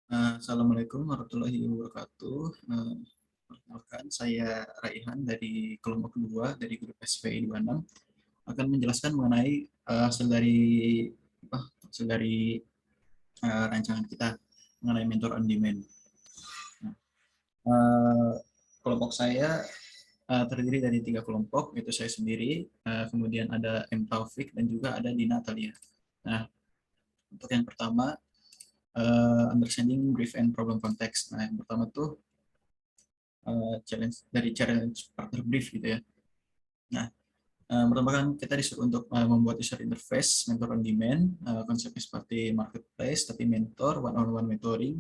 Assalamualaikum warahmatullahi wabarakatuh. Perkenalkan, saya Raihan dari kelompok 2 dari grup SPI 26 akan menjelaskan mengenai hasil dari rancangan kita mengenai mentor on demand. Nah, eh, kelompok saya terdiri dari 3 kelompok, yaitu saya sendiri, kemudian ada M. Taufik, dan juga ada Dina Atalia. Nah, untuk yang pertama, understanding brief and problem context. Nah, yang pertama tuh challenge partner brief gitu ya. Nah, pertama kan kita disuruh untuk membuat user interface mentor on demand, konsepnya seperti marketplace tapi mentor, one on one mentoring.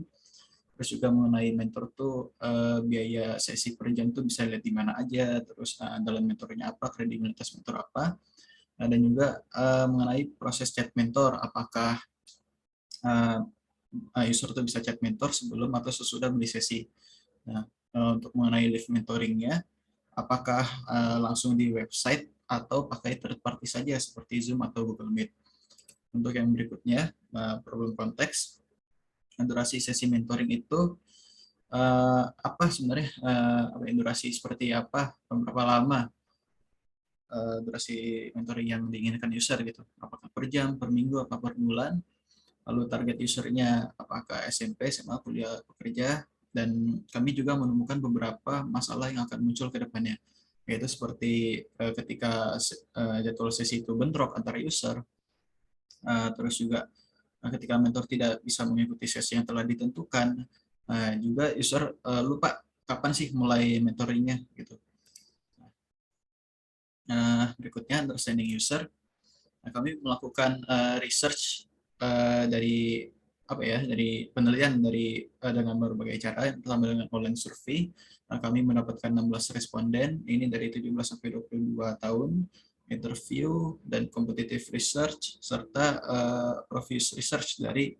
Terus juga mengenai mentor tuh biaya sesi per jam tuh bisa lihat di mana aja, terus dalam mentornya apa, kredibilitas mentor apa. Dan juga mengenai proses chat mentor, apakah uh, user tuh bisa chat mentor sebelum atau sesudah beli sesi. Nah, untuk mengenai live mentoringnya, apakah langsung di website atau pakai third party saja seperti Zoom atau Google Meet. Untuk yang berikutnya, problem konteks, durasi sesi mentoring itu apa sebenarnya, durasi seperti apa, berapa lama durasi mentoring yang diinginkan user gitu, apakah per jam, per minggu, apa per bulan, lalu target usernya apakah SMP, SMA, kuliah, pekerja, dan kami juga menemukan beberapa masalah yang akan muncul ke depannya, yaitu seperti ketika jadwal sesi itu bentrok antara user, terus juga ketika mentor tidak bisa mengikuti sesi yang telah ditentukan, juga user lupa kapan sih mulai mentoringnya gitu. Berikutnya understanding user. Nah, kami melakukan research dari apa ya, dari penelitian dari dengan berbagai cara, pertama dengan online survei. Kami mendapatkan 16 responden, ini dari 17 sampai 22 tahun, interview dan competitive research serta previous research dari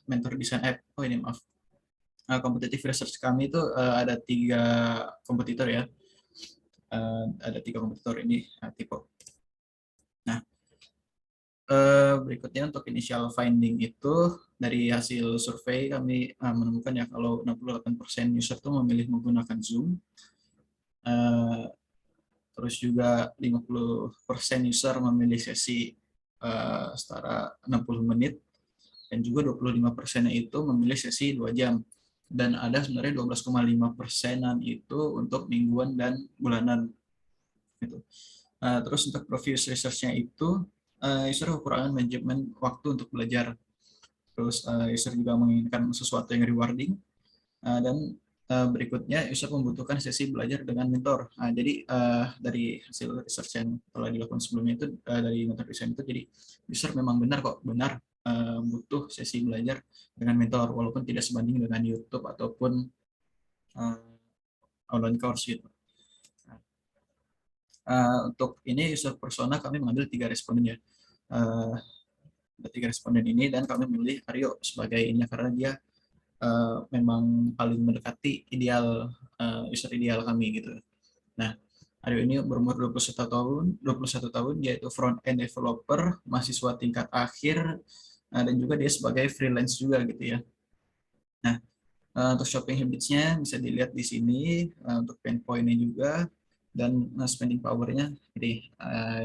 mentor design app. Oh ini maaf, competitive research kami itu ada 3 kompetitor ya, ada 3 kompetitor ini tipe. Nah, berikutnya untuk initial finding itu dari hasil survei kami menemukan ya kalau 68% user tuh memilih menggunakan Zoom, eh, terus juga 50% user memilih sesi setara 60 menit, dan juga 25% itu memilih sesi 2 jam, dan ada sebenarnya 12,5%-an itu untuk mingguan dan bulanan gitu. Terus untuk previous research-nya itu user kekurangan manajemen waktu untuk belajar. Terus user juga menginginkan sesuatu yang rewarding, dan berikutnya user membutuhkan sesi belajar dengan mentor. Jadi dari hasil research yang telah dilakukan sebelumnya itu dari mentor design itu, jadi user memang benar butuh sesi belajar dengan mentor walaupun tidak sebanding dengan YouTube ataupun uh, online course gitu. Untuk ini user persona kami mengambil 3 responden ya. Uh, ada 3 responden ini, dan kami memilih Aryo sebagai ini karena dia memang paling mendekati ideal user ideal kami gitu. Nah, Aryo ini berumur 21 tahun, yaitu front end developer, mahasiswa tingkat akhir, dan juga dia sebagai freelance juga gitu ya. Nah, untuk shopping habits-nya bisa dilihat di sini, untuk pain point-nya juga, dan spending power-nya. Jadi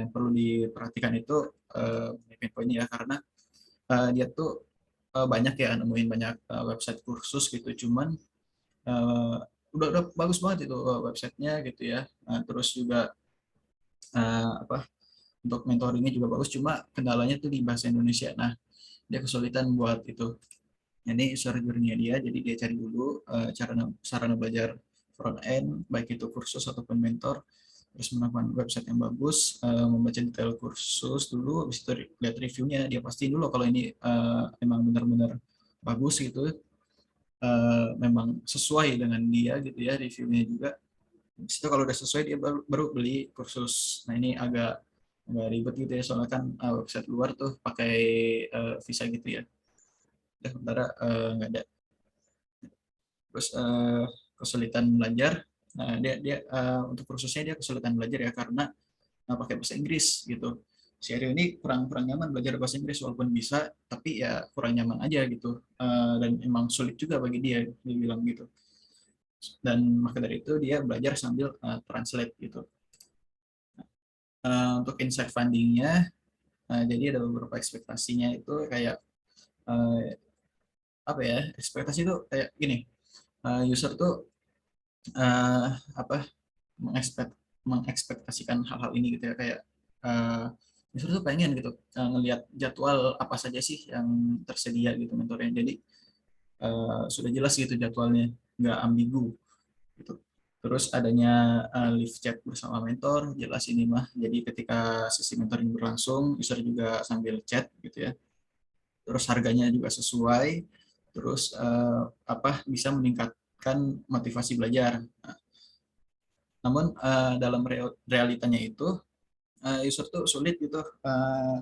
yang perlu diperhatikan itu pain point-nya ya, karena dia tuh banyak ya nemuin banyak website kursus gitu, cuman uh, udah bagus banget itu websitenya gitu ya. Terus juga apa, untuk mentoringnya juga bagus, cuma kendalanya tuh di bahasa Indonesia. Nah, dia kesulitan buat itu. Ini user journey dia, jadi dia cari dulu sarana belajar front end, baik itu kursus ataupun mentor, terus menemukan website yang bagus, membaca detail kursus dulu, habis itu lihat reviewnya, dia pasti dulu kalau ini memang benar-benar bagus gitu, memang sesuai dengan dia gitu ya reviewnya juga. Habis itu kalau udah sesuai dia baru beli kursus. Nah ini agak ribet gitu ya, soalnya kan website luar tuh pakai visa gitu ya. Udah sementara nggak ada. Terus kesulitan belajar. Nah, dia untuk kursusnya dia kesulitan belajar ya karena pakai bahasa Inggris gitu. si Aryo ini kurang kurang nyaman belajar bahasa Inggris walaupun bisa, tapi ya kurang nyaman aja gitu. Dan emang sulit juga bagi dia bilang gitu. Dan maka dari itu dia belajar sambil translate gitu. Untuk insight fundingnya, jadi ada beberapa ekspektasinya itu kayak uh, apa ya, ekspektasi itu kayak gini, user tuh uh, apa mengekspektasikan hal-hal ini gitu ya, kayak uh, user tuh pengen gitu ngelihat jadwal apa saja sih yang tersedia gitu mentornya, jadi sudah jelas gitu jadwalnya, nggak ambigu gitu. Terus adanya live chat bersama mentor, jelas ini mah. Jadi ketika sesi mentoring berlangsung, user juga sambil chat gitu ya. Terus harganya juga sesuai. Terus apa bisa meningkatkan motivasi belajar. Nah, namun dalam realitanya itu user tuh sulit gitu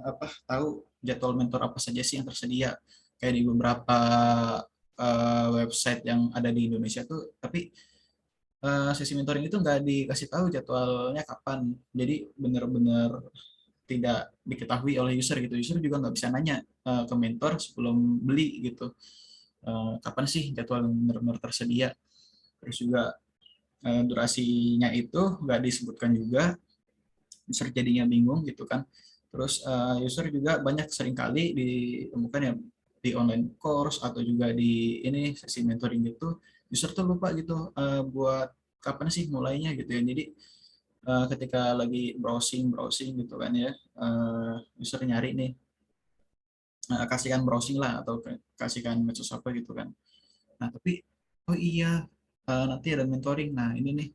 apa tahu jadwal mentor apa saja sih yang tersedia. Kayak di beberapa website yang ada di Indonesia tuh, tapi sesi mentoring itu nggak dikasih tahu jadwalnya kapan. Jadi benar-benar tidak diketahui oleh user gitu. User juga nggak bisa nanya ke mentor sebelum beli gitu. Kapan sih jadwal yang benar-benar tersedia. Terus juga durasinya itu nggak disebutkan juga. User jadinya bingung gitu kan. Terus user juga banyak seringkali ditemukan ya di online course atau juga di ini sesi mentoring gitu, user tuh lupa gitu buat kapan sih mulainya gitu ya. Jadi ketika lagi browsing browsing gitu kan ya, user nyari nih, kasihkan browsing lah atau kasihkan medsos apa gitu kan. Nah tapi oh iya, nanti ada mentoring. Nah ini nih,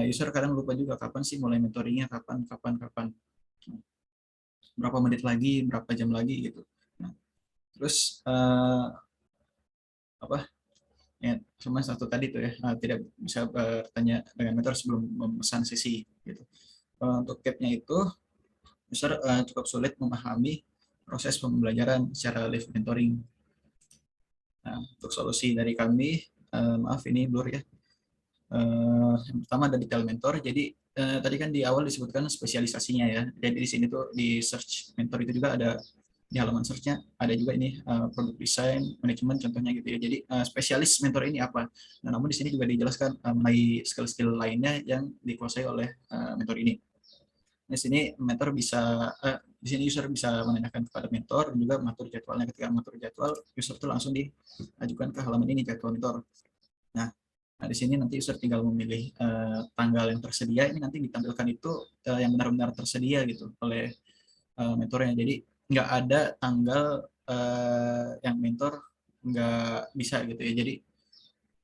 user kadang lupa juga kapan sih mulai mentoringnya, kapan kapan kapan. Nah, berapa menit lagi, berapa jam lagi gitu. Nah, terus apa ya, cuma satu tadi tuh ya, tidak bisa bertanya dengan mentor sebelum memesan sesi gitu. Untuk capnya itu, user cukup sulit memahami proses pembelajaran secara live mentoring. Nah, untuk solusi dari kami, maaf ini blur ya. Yang pertama ada detail mentor. Jadi tadi kan di awal disebutkan spesialisasinya ya. Jadi di sini tuh di search mentor itu juga ada, di halaman search-nya ada juga ini produk desain, manajemen contohnya gitu ya. Jadi spesialis mentor ini apa? Nah, namun di sini juga dijelaskan mengenai skill-skill lainnya yang dikuasai oleh mentor ini. Di sini mentor bisa di sini user bisa menanyakan kepada mentor dan juga mengatur jadwalnya. Ketika mengatur jadwal, user itu langsung diajukan ke halaman ini jadwal mentor. Nah, nah di sini nanti user tinggal memilih tanggal yang tersedia. Ini nanti ditampilkan itu yang benar-benar tersedia gitu oleh mentornya. Jadi nggak ada tanggal yang mentor nggak bisa gitu ya. Jadi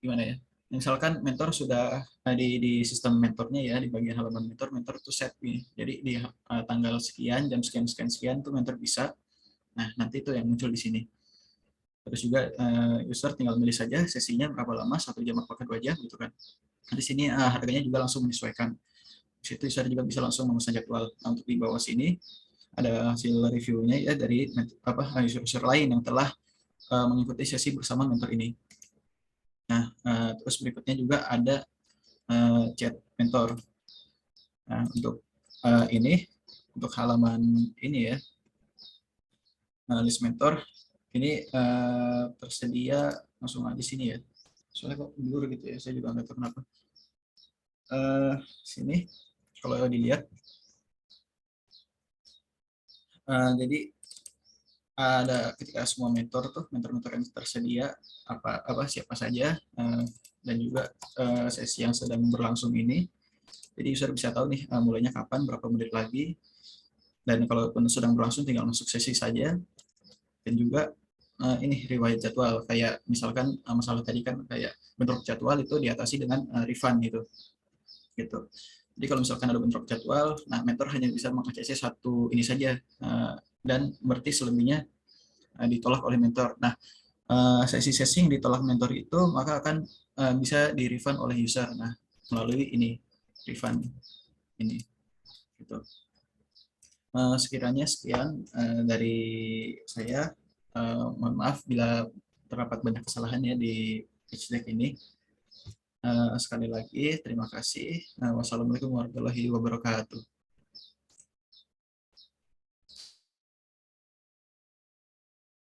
gimana ya? Misalkan mentor sudah di sistem mentornya ya, di bagian halaman mentor, mentor tuh set nih. Jadi di tanggal sekian, jam sekian sekian sekian tuh mentor bisa. Nah nanti itu yang muncul di sini. Terus juga user tinggal milih saja sesinya berapa lama, 1 jam apakah 2 jam gitu kan. Nah, di sini harganya juga langsung menyesuaikan. Di situ user juga bisa langsung memesan jadwal. Nah, untuk di bawah sini ada hasil reviewnya ya dari apa user-user lain yang telah mengikuti sesi bersama mentor ini. Nah, terus berikutnya juga ada chat mentor. Nah, untuk ini, untuk halaman ini ya, list mentor, ini tersedia langsung aja sini ya. Soalnya kok blur gitu ya, saya juga nggak tahu kenapa. Sini, kalau dilihat, jadi ada ketika semua mentor tuh, mentor-mentor yang tersedia apa siapa saja, dan juga sesi yang sedang berlangsung ini. Jadi user bisa tahu nih mulainya kapan, berapa menit lagi, dan kalau sedang berlangsung tinggal masuk sesi saja. Dan juga ini riwayat jadwal, kayak misalkan masalah tadi kan kayak bentrok jadwal itu diatasi dengan refund gitu. Jadi kalau misalkan ada bentrok jadwal, nah mentor hanya bisa mengakses satu ini saja, dan berarti selebihnya ditolak oleh mentor. Nah, sesi-sesi yang ditolak mentor itu maka akan bisa di refund oleh user. Nah, melalui ini refund ini gitu. Sekiranya sekian dari saya. Mohon maaf bila terdapat banyak kesalahan ya di pitch deck ini. Sekali lagi terima kasih. Wassalamualaikum warahmatullahi wabarakatuh.